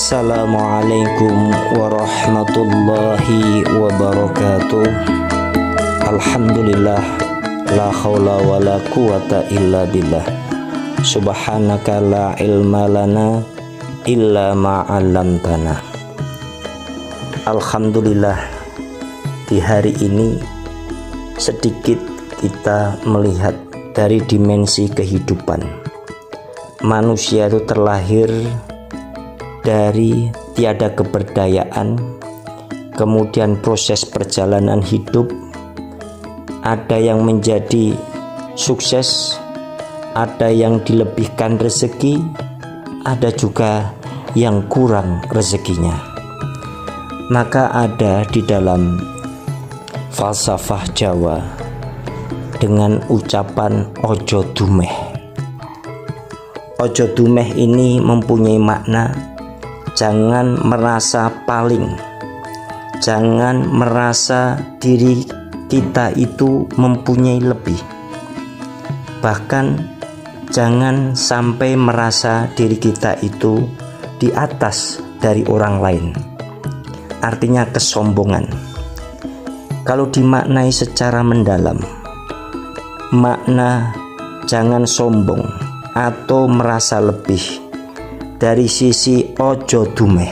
Assalamualaikum warahmatullahi wabarakatuh. Alhamdulillah, la haula wa la quwata illa billah. Subhanaka la ilma lana illa ma 'allamtana. Alhamdulillah, di hari ini sedikit kita melihat dari dimensi kehidupan. Manusia itu terlahir dari tiada keberdayaan, kemudian proses perjalanan hidup, ada yang menjadi sukses, ada yang dilebihkan rezeki, ada juga yang kurang rezekinya. Maka ada di dalam falsafah Jawa dengan ucapan ojo dumeh. Ojo dumeh ini mempunyai makna jangan merasa paling, jangan merasa diri kita itu mempunyai lebih, bahkan jangan sampai merasa diri kita itu di atas dari orang lain. Artinya kesombongan. Kalau dimaknai secara mendalam, makna jangan sombong atau merasa lebih dari sisi ojo dumeh.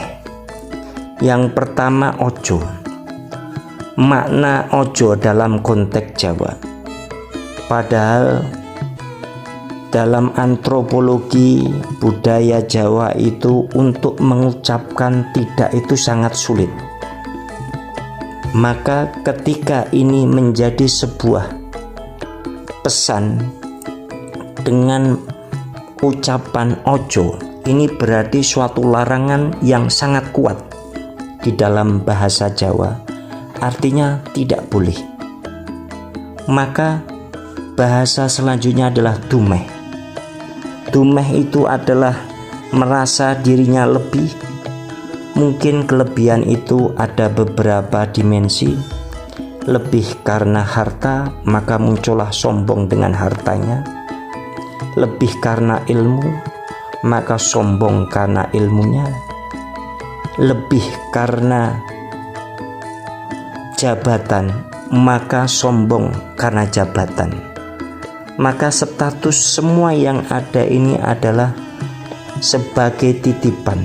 Yang pertama, ojo. Makna ojo dalam konteks Jawa, padahal dalam antropologi budaya Jawa itu untuk mengucapkan tidak itu sangat sulit. Maka ketika ini menjadi sebuah pesan dengan ucapan ojo, ini berarti suatu larangan yang sangat kuat di dalam bahasa Jawa. Artinya tidak boleh. Maka bahasa selanjutnya adalah dumeh. Dumeh itu adalah merasa dirinya lebih. Mungkin kelebihan itu ada beberapa dimensi. Lebih karena harta, maka muncullah sombong dengan hartanya. Lebih karena ilmu, maka sombong karena ilmunya. Lebih karena jabatan, maka sombong karena jabatan. Maka status semua yang ada ini adalah sebagai titipan.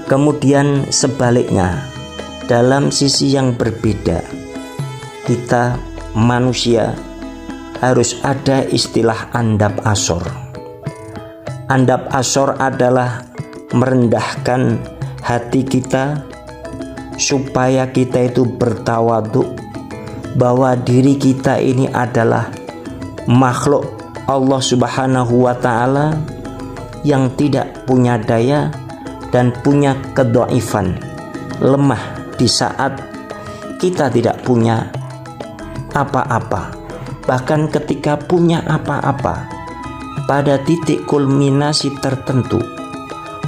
Kemudian sebaliknya, dalam sisi yang berbeda, kita manusia harus ada istilah andap asor. Andap asor adalah merendahkan hati kita supaya kita itu bertawaduk bahwa diri kita ini adalah makhluk Allah Subhanahu wa ta'ala yang tidak punya daya dan punya kedhaifan, lemah di saat kita tidak punya apa-apa. Bahkan ketika punya apa-apa, pada titik kulminasi tertentu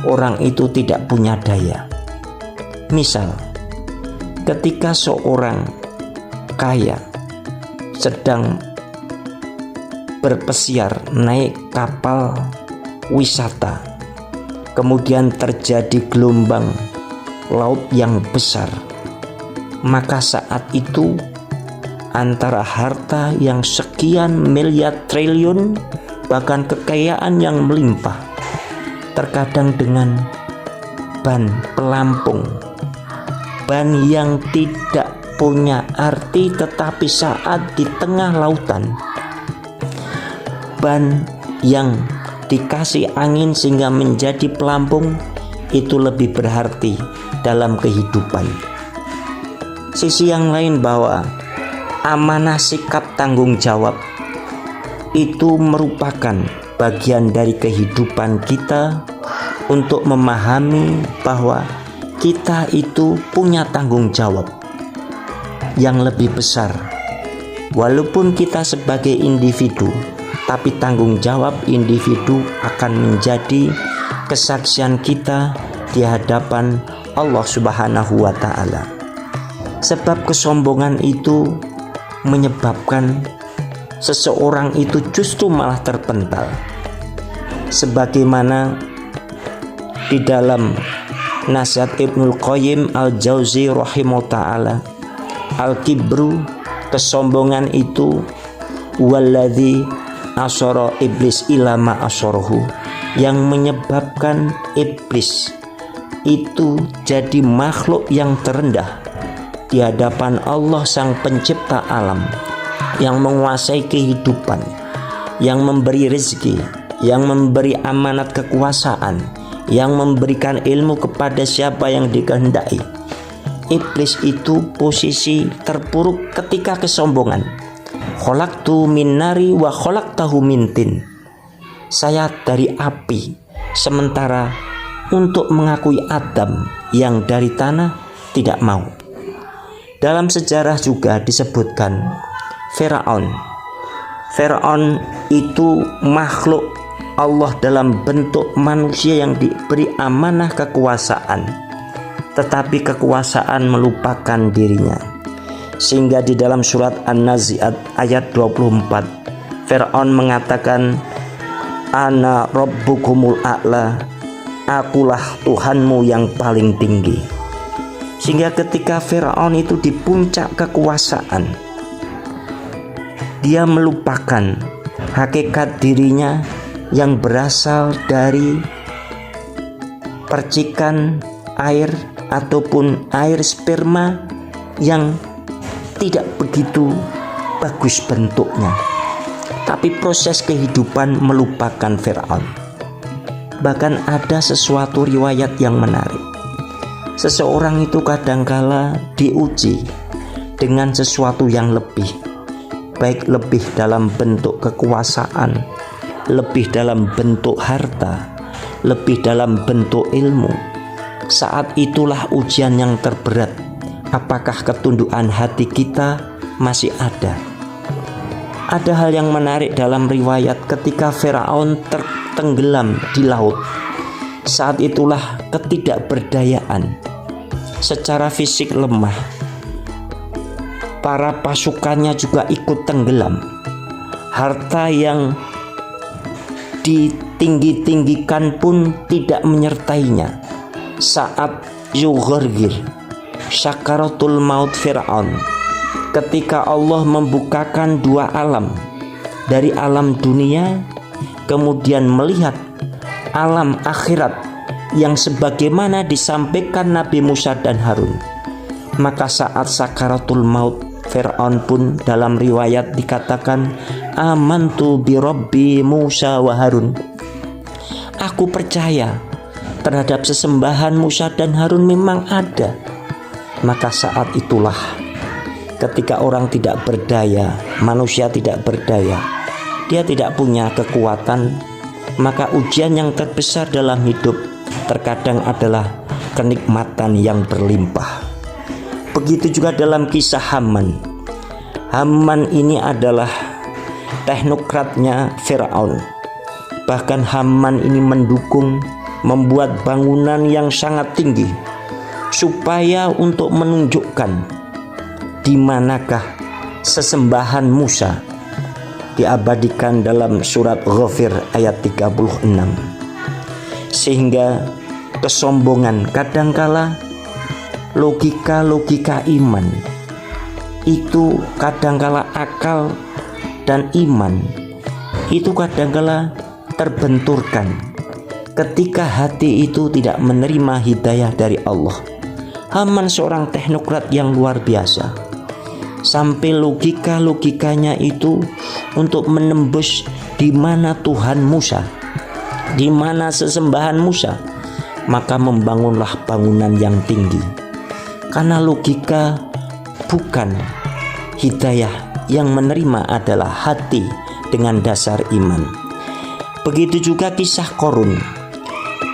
orang itu tidak punya daya. Misal, ketika seorang kaya sedang berpesiar naik kapal wisata, kemudian terjadi gelombang laut yang besar, maka saat itu antara harta yang sekian miliar triliun, bahkan kekayaan yang melimpah, terkadang dengan ban pelampung, ban yang tidak punya arti, tetapi saat di tengah lautan, ban yang dikasih angin sehingga menjadi pelampung, itu lebih berarti dalam kehidupan. Sisi yang lain bahwa amanah sikap tanggung jawab itu merupakan bagian dari kehidupan kita untuk memahami bahwa kita itu punya tanggung jawab yang lebih besar. Walaupun kita sebagai individu, tapi tanggung jawab individu akan menjadi kesaksian kita di hadapan Allah Subhanahu wa ta'ala. Sebab kesombongan itu menyebabkan seseorang itu justru malah terpental. Sebagaimana di dalam nasihat Ibnul Qayyim Al-Jauzi rahimahullah ta'ala, al-kibru, kesombongan itu, walladzi asyara iblis ilama asyarahu, yang menyebabkan iblis itu jadi makhluk yang terendah di hadapan Allah sang pencipta alam, yang menguasai kehidupan, yang memberi rezeki, yang memberi amanat kekuasaan, yang memberikan ilmu kepada siapa yang dikehendaki. Iblis itu posisi terpuruk ketika kesombongan. Khalaqtu min nari wa khalaqtahu min tin. Saya dari api, sementara untuk mengakui Adam yang dari tanah tidak mau. Dalam sejarah juga disebutkan Firaun. Firaun itu makhluk Allah dalam bentuk manusia yang diberi amanah kekuasaan, tetapi kekuasaan melupakan dirinya. Sehingga di dalam surat An-Nazi'at ayat 24, Firaun mengatakan, Ana rabbukumul a'la, akulah Tuhanmu yang paling tinggi. Sehingga ketika Firaun itu di puncak kekuasaan, dia melupakan hakikat dirinya yang berasal dari percikan air ataupun air sperma yang tidak begitu bagus bentuknya. Tapi proses kehidupan melupakan Firaun. Bahkan ada sesuatu riwayat yang menarik. Seseorang itu kadangkala diuji dengan sesuatu yang lebih, baik lebih dalam bentuk kekuasaan, lebih dalam bentuk harta, lebih dalam bentuk ilmu. Saat itulah ujian yang terberat. Apakah ketundukan hati kita masih ada? Ada hal yang menarik dalam riwayat ketika Firaun tertenggelam di laut. Saat itulah ketidakberdayaan, secara fisik lemah. Para pasukannya juga ikut tenggelam. Harta yang ditinggi-tinggikan pun tidak menyertainya. Saat yughargir syakaratul maut Fir'aun, ketika Allah membukakan dua alam, dari alam dunia kemudian melihat alam akhirat yang sebagaimana disampaikan Nabi Musa dan Harun, maka saat sakaratul maut Fir'aun pun dalam riwayat dikatakan, amantu bi Rabbi Musa wa Harun, aku percaya terhadap sesembahan Musa dan Harun memang ada. Maka saat itulah ketika orang tidak berdaya, manusia tidak berdaya, dia tidak punya kekuatan, maka ujian yang terbesar dalam hidup terkadang adalah kenikmatan yang berlimpah. Begitu juga dalam kisah Haman. Haman ini adalah teknokratnya Firaun. Bahkan Haman ini mendukung membuat bangunan yang sangat tinggi supaya untuk menunjukkan di manakah sesembahan Musa, diabadikan dalam surat Ghafir ayat 36. Sehingga kesombongan kadangkala logika iman itu, kadangkala akal dan iman itu kadangkala terbenturkan ketika hati itu tidak menerima hidayah dari Allah. Haman seorang teknokrat yang luar biasa, sampai logikanya itu untuk menembus di mana Tuhan Musa, di mana sesembahan Musa, maka membangunlah bangunan yang tinggi. Karena logika bukan hidayah, yang menerima adalah hati dengan dasar iman. Begitu juga kisah Korun.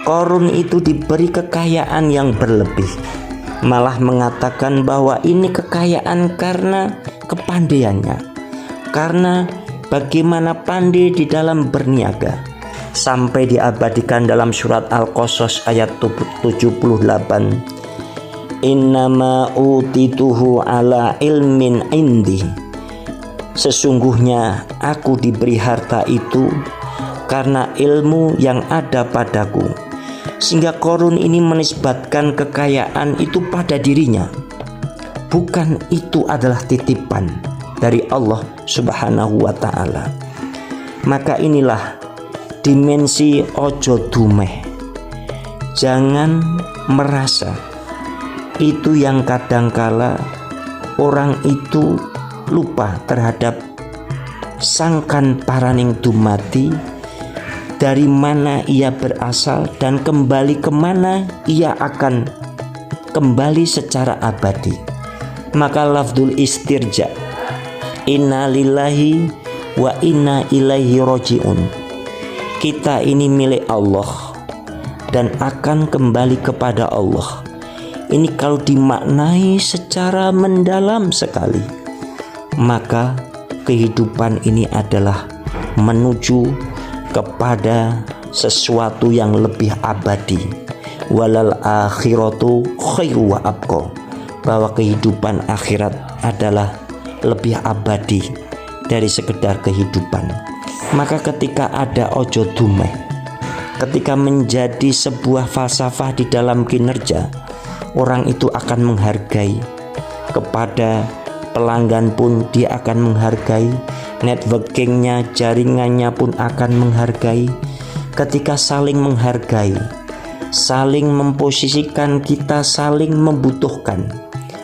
Korun itu diberi kekayaan yang berlebih, malah mengatakan bahwa ini kekayaan karena kepandaiannya, karena bagaimana pandai di dalam berniaga, sampai diabadikan dalam surat Al-Qasas ayat 78, innama utituhu ala ilmin indi, sesungguhnya aku diberi harta itu karena ilmu yang ada padaku. sehingga Qarun ini menisbatkan kekayaan itu pada dirinya. Bukan itu adalah titipan dari Allah Subhanahu wa ta'ala. Maka inilah dimensi ojo dumeh. Jangan merasa itu yang kadangkala orang itu lupa terhadap sangkan paraning dumati, dari mana ia berasal dan kembali kemana ia akan kembali secara abadi. Maka lafzul istirja, inna lillahi wa inna ilaihi roji'un, kita ini milik Allah dan akan kembali kepada Allah. Ini kalau dimaknai secara mendalam sekali, maka kehidupan ini adalah menuju kepada sesuatu yang lebih abadi. Walal akhiratu khairu wa abqa, bahwa kehidupan akhirat adalah lebih abadi dari sekedar kehidupan. Maka ketika ada ojo dumeh, ketika menjadi sebuah falsafah di dalam kinerja, orang itu akan menghargai. Kepada pelanggan pun dia akan menghargai, networkingnya, jaringannya pun akan menghargai. Ketika saling menghargai, saling memposisikan, kita saling membutuhkan,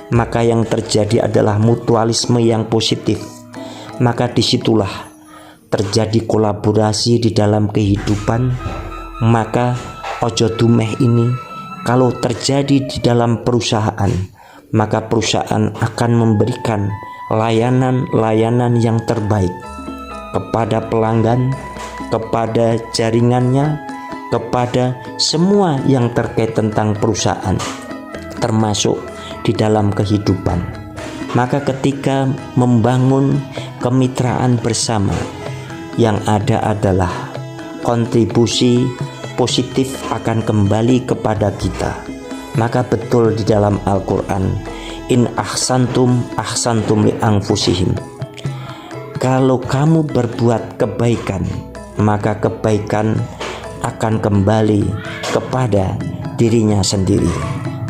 maka yang terjadi adalah mutualisme yang positif. Maka disitulah terjadi kolaborasi di dalam kehidupan. Maka ojo dumeh ini kalau terjadi di dalam perusahaan, maka perusahaan akan memberikan layanan-layanan yang terbaik kepada pelanggan, kepada jaringannya, kepada semua yang terkait tentang perusahaan, termasuk di dalam kehidupan. Maka ketika membangun kemitraan bersama, yang ada adalah kontribusi positif akan kembali kepada kita. Maka betul di dalam Al-Quran, in ahsantum ahsantum li anfusihim, kalau kamu berbuat kebaikan, maka kebaikan akan kembali kepada dirinya sendiri.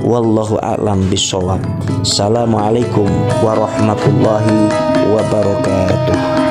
Wallahu a'lam bishawab. Assalamualaikum warahmatullahi wabarakatuh.